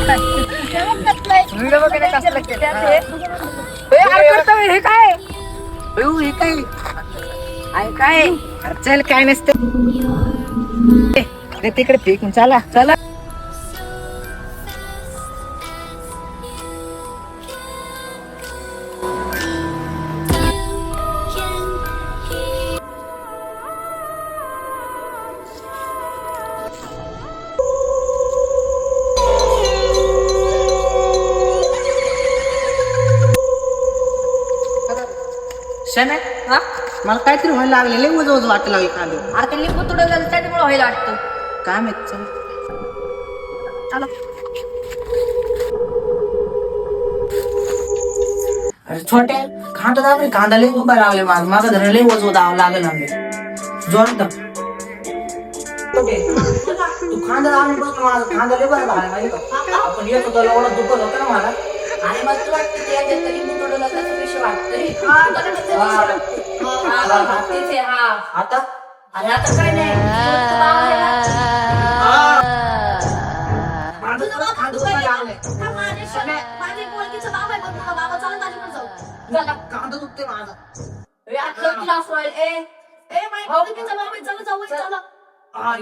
Video वगैरे कसं हे काय हे काय काय चल काय नसतं तिकडे फेकून चला चला. हा मला काहीतरी व्हायला लागले वज वज वाटलं लागली कांदे. आता लिंबू तुडं झालं त्याच्यामुळे व्हायला वाटतं. काय माहित चल. चला अरे छोटे कांदा दाबले कांदा लई उभा लागले माझं धरण लई वज दाव लागेल लागले जोरदार. तू कांदा दाबून बस माझा कांदा लई बरा लागला माहिती का. आपण येत होतो एवढा दुखत होतं ना मला. आणि मग तुला किती याच्यात लिंबू तुडं झालं कसं विषय वाटतंय. तिथे हा आता आणि आता काय नाही कांदा दुखते माझा. चला हा